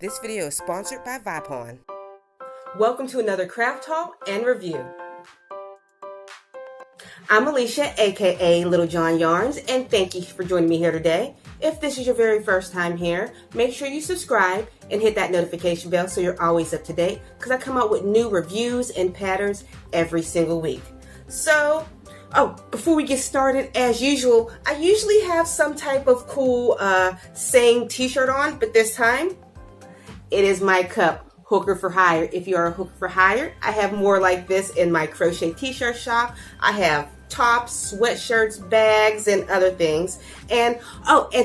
This video is sponsored by Vipon. Welcome to another craft haul and review. I'm Alicia, aka Littlejohn Yarns, and thank you for joining me here today. If this is your very first time here, make sure you subscribe and hit that notification bell so you're always up to date, because I come out with new reviews and patterns every single week. So, before we get started, as usual, I usually have some type of cool saying t-shirt on, but this time, it is my cup, Hooker for Hire. If you are a hooker for hire, I have more like this in my crochet t-shirt shop. I have tops, sweatshirts, bags, and other things. And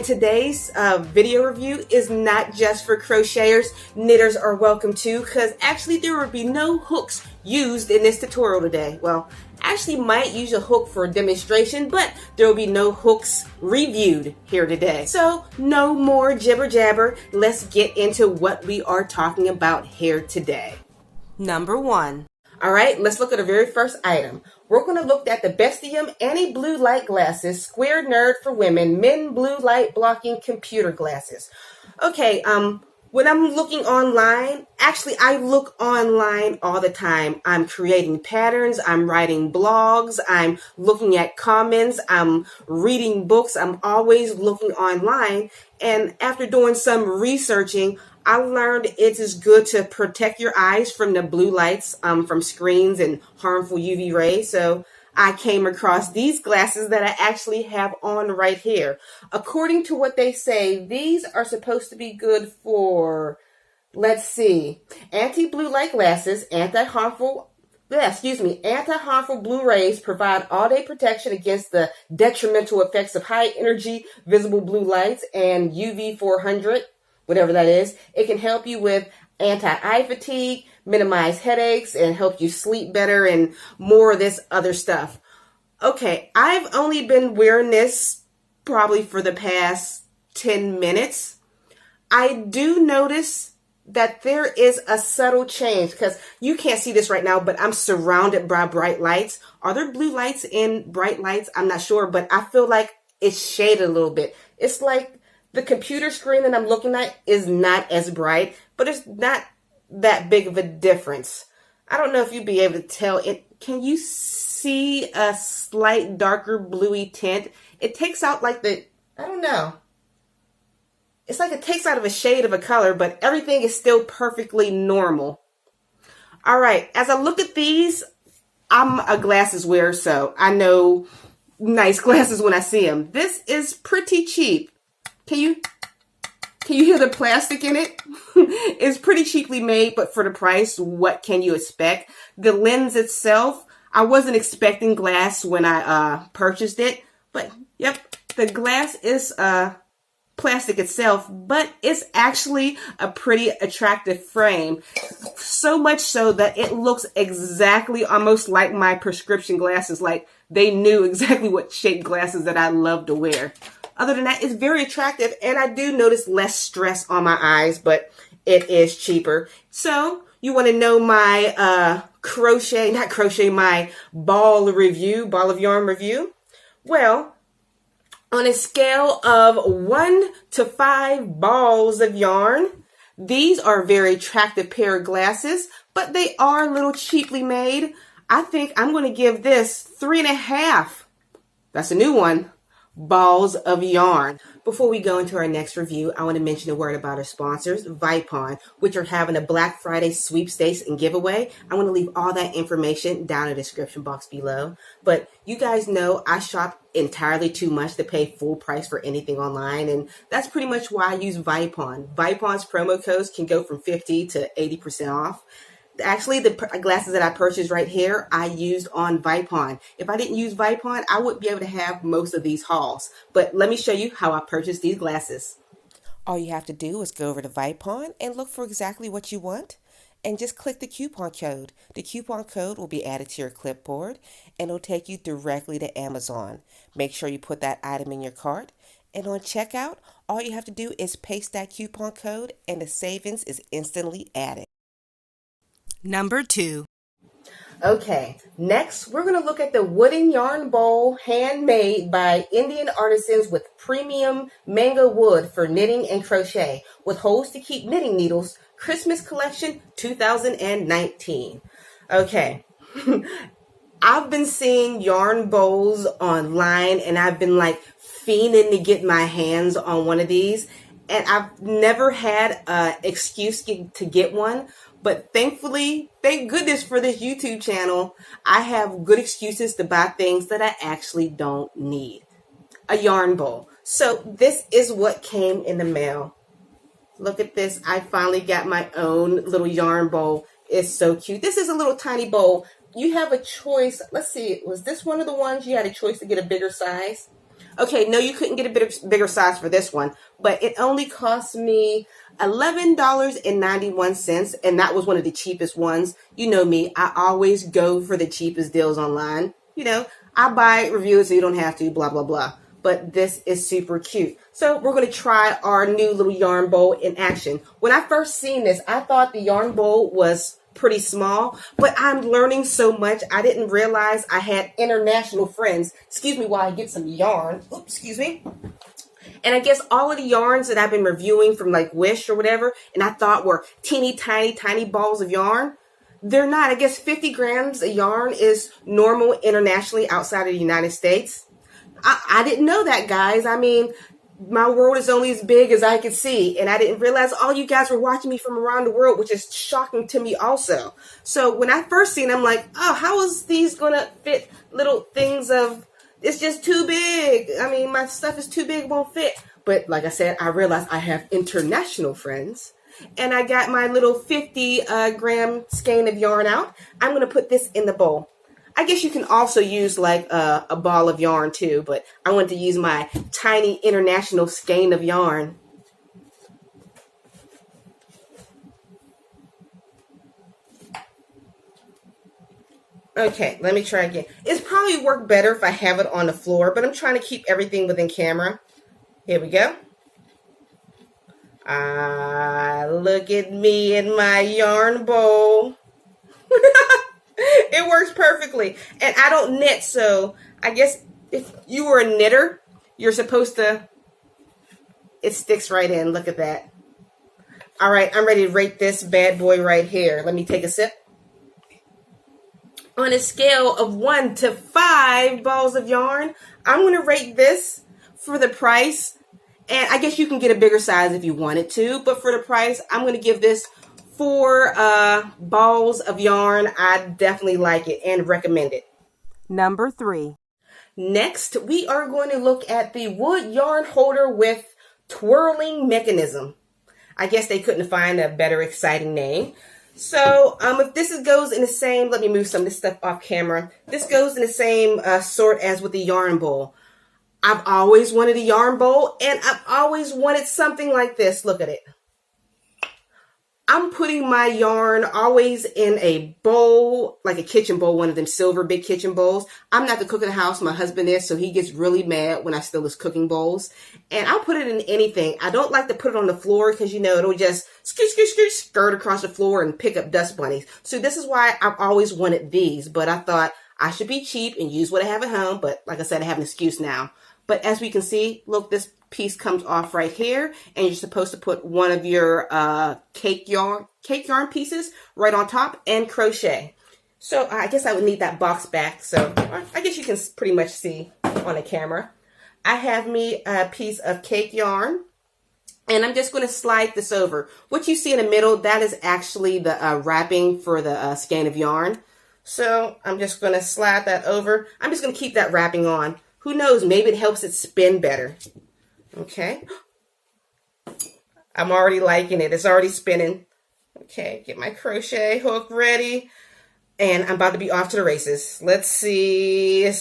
today's video review is not just for crocheters. Knitters are welcome too, because actually there will be no hooks used in this tutorial today. Well, actually might use a hook for a demonstration, but there will be no hooks reviewed here today. So no more jibber jabber. Let's get into what we are talking about here today. Number one. All right, let's look at the very first item. We're going to look at the Bestium Anti-Blue Light Glasses, Square Nerd for Women, Men Blue Light Blocking Computer Glasses. Okay, when I'm looking online, actually I look online all the time. I'm creating patterns, I'm writing blogs, I'm looking at comments, I'm reading books, I'm always looking online. And after doing some researching, I learned it is good to protect your eyes from the blue lights from screens and harmful UV rays. So I came across these glasses that I actually have on right here. According to what they say, these are supposed to be good for, let's see, anti-blue light glasses, anti-harmful blue rays, provide all-day protection against the detrimental effects of high-energy visible blue lights and UV 400, whatever that is. It can help you with anti-eye fatigue, minimize headaches, and help you sleep better, and more of this other stuff. Okay, I've only been wearing this probably for the past 10 minutes. I do notice that there is a subtle change, because you can't see this right now, but I'm surrounded by bright lights. Are there blue lights in bright lights? I'm not sure, but I feel like it's shaded a little bit. It's like the computer screen that I'm looking at is not as bright, but it's not that big of a difference. I don't know if you'd be able to tell it. Can you see a slight darker bluey tint? It takes out like I don't know. It's like it takes out of a shade of a color, but everything is still perfectly normal. All right, as I look at these, I'm a glasses wearer, so I know nice glasses when I see them. This is pretty cheap. Can you hear the plastic in it? It's pretty cheaply made, but for the price, what can you expect? The lens itself, I wasn't expecting glass when I purchased it, but yep, the glass is plastic itself, but it's actually a pretty attractive frame. So much so that it looks exactly almost like my prescription glasses, like they knew exactly what shape glasses that I love to wear. Other than that, it's very attractive, and I do notice less stress on my eyes, but it is cheaper. So you want to know my my ball of yarn review? Well, on a scale of 1 to 5 balls of yarn, these are a very attractive pair of glasses, but they are a little cheaply made. I think I'm going to give this 3.5. That's a new one. Balls of yarn. Before we go into our next review, I want to mention a word about our sponsors, Vipon, which are having a Black Friday sweepstakes and giveaway. I want to leave all that information down in the description box below. But you guys know I shop entirely too much to pay full price for anything online, and that's pretty much why I use Vipon. Vipon's promo codes can go from 50 to 80% off. Actually, the glasses that I purchased right here, I used on Vipon. If I didn't use Vipon, I wouldn't be able to have most of these hauls. But let me show you how I purchased these glasses. All you have to do is go over to Vipon and look for exactly what you want, and just click the coupon code. The coupon code will be added to your clipboard, and it'll take you directly to Amazon. Make sure you put that item in your cart, and on checkout, all you have to do is paste that coupon code, and the savings is instantly added. Number 2. Okay, next we're going to look at the wooden yarn bowl handmade by Indian artisans with premium mango wood for knitting and crochet with holes to keep knitting needles. Christmas collection 2019. Okay. I've been seeing yarn bowls online and I've been like fiending to get my hands on one of these. And I've never had an excuse to get one. But thankfully, thank goodness for this YouTube channel, I have good excuses to buy things that I actually don't need. A yarn bowl. So this is what came in the mail. Look at this. I finally got my own little yarn bowl. It's so cute. This is a little tiny bowl. You have a choice. Let's see. Was this one of the ones you had a choice to get a bigger size? Okay, no, you couldn't get a bigger size for this one, but it only cost me $11.91, and that was one of the cheapest ones. You know me, I always go for the cheapest deals online. You know, I buy reviews so you don't have to, blah, blah, blah. But this is super cute. So we're going to try our new little yarn bowl in action. When I first seen this, I thought the yarn bowl was pretty small, but I'm learning so much. I didn't realize I had international friends. Excuse me while I get some yarn. Oops, excuse me. And I guess all of the yarns that I've been reviewing from like Wish or whatever, and I thought were teeny tiny balls of yarn, they're not. I guess 50 grams of yarn is normal internationally outside of the United States. I didn't know that, guys. I mean, my world is only as big as I can see, and I didn't realize all you guys were watching me from around the world, which is shocking to me also. So when I first seen them, I'm like, oh, how is these gonna fit little things of, it's just too big. I mean, my stuff is too big, it won't fit. But like I said, I realized I have international friends, and I got my little 50 gram skein of yarn out. I'm gonna put this in the bowl. I guess you can also use like a ball of yarn too, but I wanted to use my tiny international skein of yarn. Okay, let me try again. It's probably work better if I have it on the floor, but I'm trying to keep everything within camera. Here we go. Look at me in my yarn bowl. It works perfectly. And I don't knit, so I guess if you were a knitter, you're supposed to, it sticks right in. Look at that. All right, I'm ready to rate this bad boy right here. Let me take a sip. On a scale of 1 to 5 balls of yarn, I'm going to rate this for the price. And I guess you can get a bigger size if you wanted to, but for the price, I'm going to give this 4 balls of yarn. I definitely like it and recommend it. Number 3. Next, we are going to look at the wood yarn holder with twirling mechanism. I guess they couldn't find a better exciting name. So if this goes in the same, let me move some of this stuff off camera. This goes in the same sort as with the yarn bowl. I've always wanted a yarn bowl, and I've always wanted something like this. Look at it. I'm putting my yarn always in a bowl, like a kitchen bowl, one of them silver big kitchen bowls. I'm not the cook of the house. My husband is, so he gets really mad when I steal his cooking bowls. And I'll put it in anything. I don't like to put it on the floor because, you know, it'll just skirt across the floor and pick up dust bunnies. So this is why I've always wanted these. But I thought I should be cheap and use what I have at home. But like I said, I have an excuse now. But as we can see, look, this piece comes off right here, and you're supposed to put one of your cake yarn pieces right on top and crochet. So I guess I would need that box back. So I guess you can pretty much see on the camera. I have me a piece of cake yarn, and I'm just going to slide this over. What you see in the middle, that is actually the wrapping for the skein of yarn. So I'm just going to slide that over. I'm just going to keep that wrapping on. Who knows, maybe it helps it spin better. Okay. I'm already liking it. It's already spinning. Okay, get my crochet hook ready. And I'm about to be off to the races. Let's see.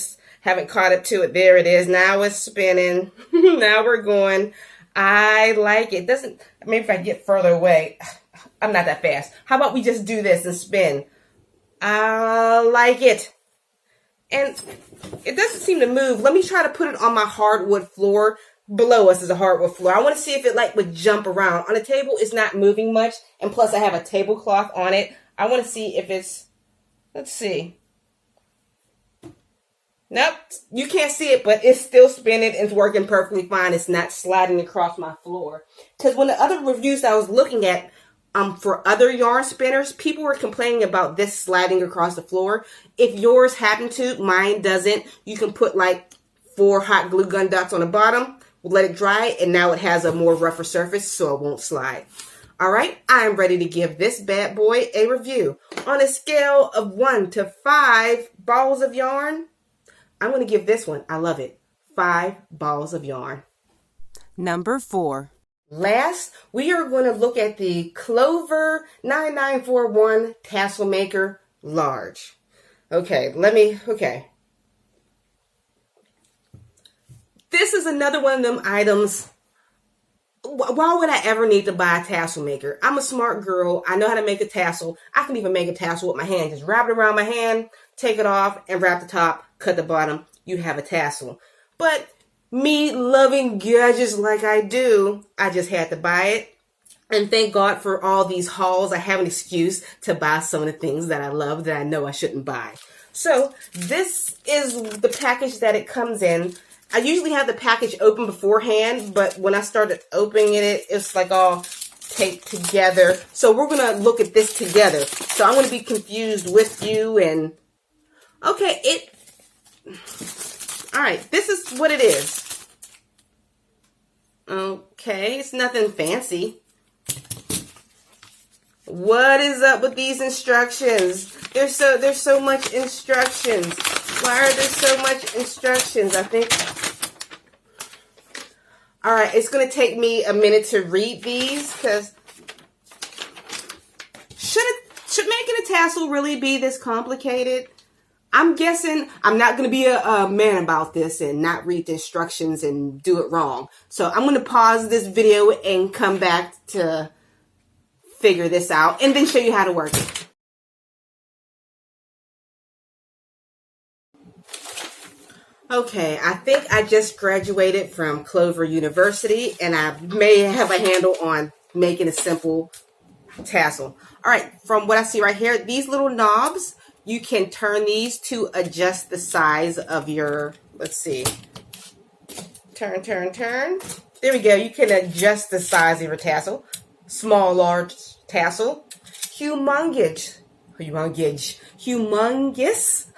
Haven't caught up to it. There it is. Now it's spinning. Now we're going. I like it. Doesn't, maybe if I get further away. I'm not that fast. How about we just do this and spin? I like it. And it doesn't seem to move. Let me try to put it on my hardwood floor. Below us is a hardwood floor. I want to see if it like would jump around. On the table, it's not moving much. And plus I have a tablecloth on it. I want to see if it's, Let's see. Nope, you can't see it, but it's still spinning. It's working perfectly fine. It's not sliding across my floor. Because when the other reviews that I was looking at for other yarn spinners, people were complaining about this sliding across the floor. If yours happened to, mine doesn't, you can put like 4 hot glue gun dots on the bottom, let it dry, and now it has a more rougher surface, so it won't slide. All right, I'm ready to give this bad boy a review. On a scale of 1 to 5 balls of yarn, I'm going to give this one, I love it, 5 balls of yarn. Number 4. Last, we are going to look at the Clover 9941 Tassel Maker Large. Okay. This is another one of them items. Why would I ever need to buy a tassel maker? I'm a smart girl. I know how to make a tassel. I can even make a tassel with my hand. Just wrap it around my hand, take it off, and wrap the top, cut the bottom. You have a tassel. But me loving gadgets like I do, I just had to buy it. And thank God for all these hauls. I have an excuse to buy some of the things that I love that I know I shouldn't buy. So this is the package that it comes in. I usually have the package open beforehand, but when I started opening it, it's like all taped together. So we're going to look at this together. So I'm going to be confused with you and... Okay, Alright, this is what it is. Okay, it's nothing fancy. What is up with these instructions? There's so much instructions. Why are there so much instructions? I think... Alright, it's going to take me a minute to read these because... Should making a tassel really be this complicated? I'm guessing I'm not going to be a man about this and not read the instructions and do it wrong. So I'm going to pause this video and come back to figure this out and then show you how to work it. Okay, I think I just graduated from Clover University and I may have a handle on making a simple tassel. All right, from what I see right here, these little knobs, you can turn these to adjust the size of your, let's see, turn. There we go. You can adjust the size of your tassel. Small, large tassel. Humongous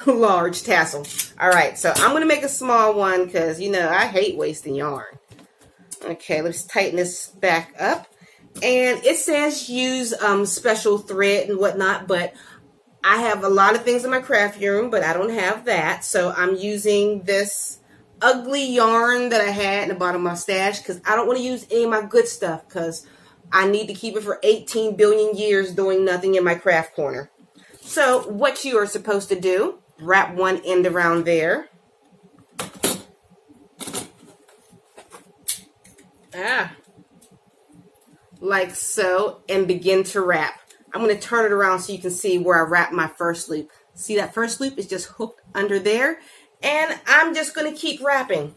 large tassel. All right, so I'm going to make a small one because, you know, I hate wasting yarn. Okay, let's tighten this back up. And it says use special thread and whatnot, but I have a lot of things in my craft room, but I don't have that. So I'm using this ugly yarn that I had in the bottom of my stash because I don't want to use any of my good stuff because I need to keep it for 18 billion years doing nothing in my craft corner. So what you are supposed to do, wrap one end around there. Like so, and begin to wrap. I'm going to turn it around so you can see where I wrap my first loop. See that first loop is just hooked under there. And I'm just going to keep wrapping.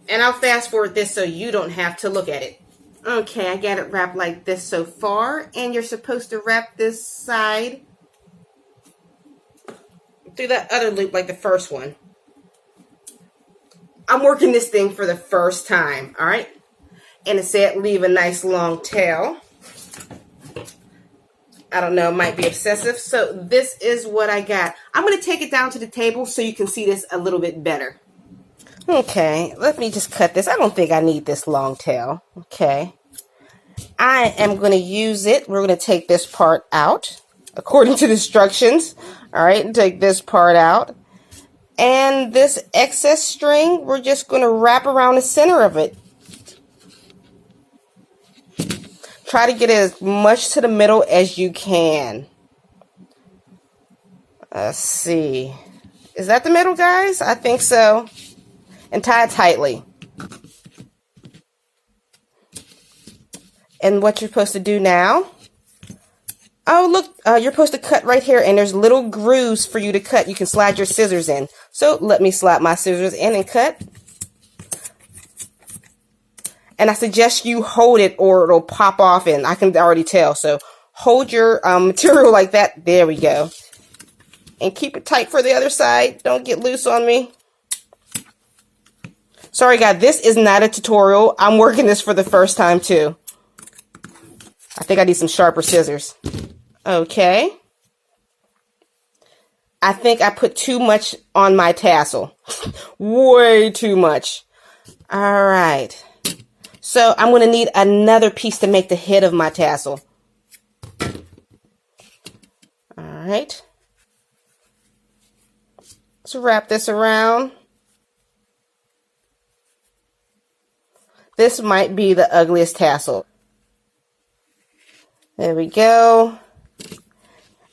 And I'll fast forward this so you don't have to look at it. Okay, I got it wrapped like this so far. And you're supposed to wrap this side through that other loop like the first one. I'm working this thing for the first time, all right? And it said leave a nice long tail. I don't know, it might be obsessive. So this is what I got. I'm going to take it down to the table so you can see this a little bit better. Okay, let me just cut this. I don't think I need this long tail. Okay. I am going to use it. We're going to take this part out according to the instructions. All right, take this part out. And this excess string, we're just going to wrap around the center of it. Try to get as much to the middle as you can. Let's see. Is that the middle, guys? I think so. And tie it tightly. And what you're supposed to do now. Oh, look, you're supposed to cut right here. And there's little grooves for you to cut. You can slide your scissors in. So let me slide my scissors in and cut. And I suggest you hold it or it'll pop off and I can already tell. So hold your material like that. There we go. and keep it tight for the other side. Don't get loose on me. Sorry guys, this is not a tutorial. I'm working this for the first time too. I think I need some sharper scissors. Okay. I think I put too much on my tassel. Way too much. All right. So I'm going to need another piece to make the head of my tassel. All right. Let's wrap this around. This might be the ugliest tassel. There we go.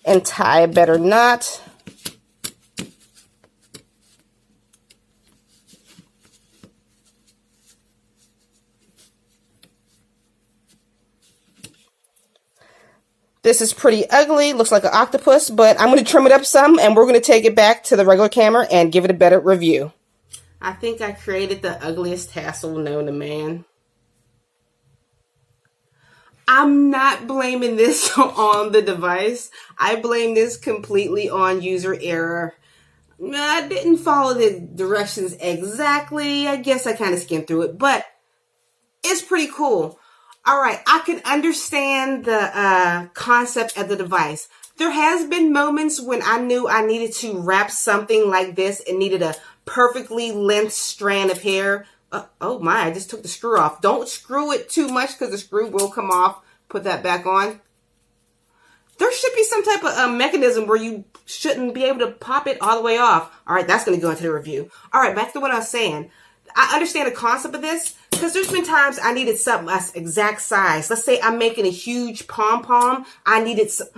And tie a better knot. This is pretty ugly, looks like an octopus, but I'm going to trim it up some and we're going to take it back to the regular camera and give it a better review. I think I created the ugliest tassel known to man. I'm not blaming this on the device. I blame this completely on user error. I didn't follow the directions exactly. I guess I kind of skimmed through it, but it's pretty cool. All right, I can understand the concept of the device. There has been moments when I knew I needed to wrap something like this and needed a perfectly length strand of hair. Oh my, I just took the screw off. Don't screw it too much because the screw will come off. Put that back on. There should be some type of mechanism where you shouldn't be able to pop it all the way off. All right, that's going to go into the review. All right, back to what I was saying. I understand the concept of this because there's been times I needed something that's exact size. Let's say I'm making a huge pom-pom. I needed some.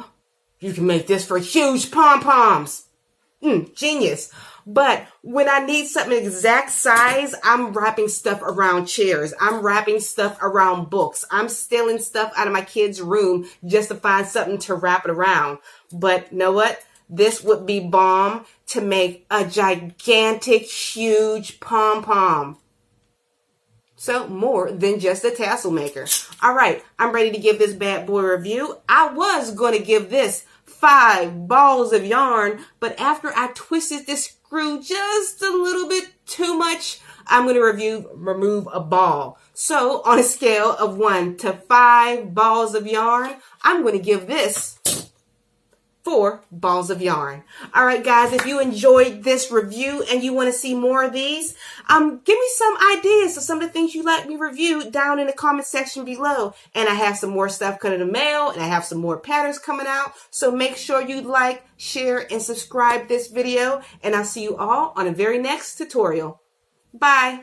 You can make this for huge pom-poms. Genius. But when I need something exact size, I'm wrapping stuff around chairs. I'm wrapping stuff around books. I'm stealing stuff out of my kid's room just to find something to wrap it around. But you know what? This would be bomb to make a gigantic, huge pom-pom. So more than just a tassel maker. All right, I'm ready to give this bad boy a review. I was going to give this 5 balls of yarn, but after I twisted this screw just a little bit too much, I'm going to remove a ball. So on a scale of 1 to 5 balls of yarn, I'm going to give this 4 balls of yarn. All right, guys, if you enjoyed this review and you want to see more of these, give me some ideas of some of the things you like me review down in the comment section below. And I have some more stuff coming in the mail, and I have some more patterns coming out. So make sure you like, share, and subscribe this video. And I'll see you all on the very next tutorial. Bye.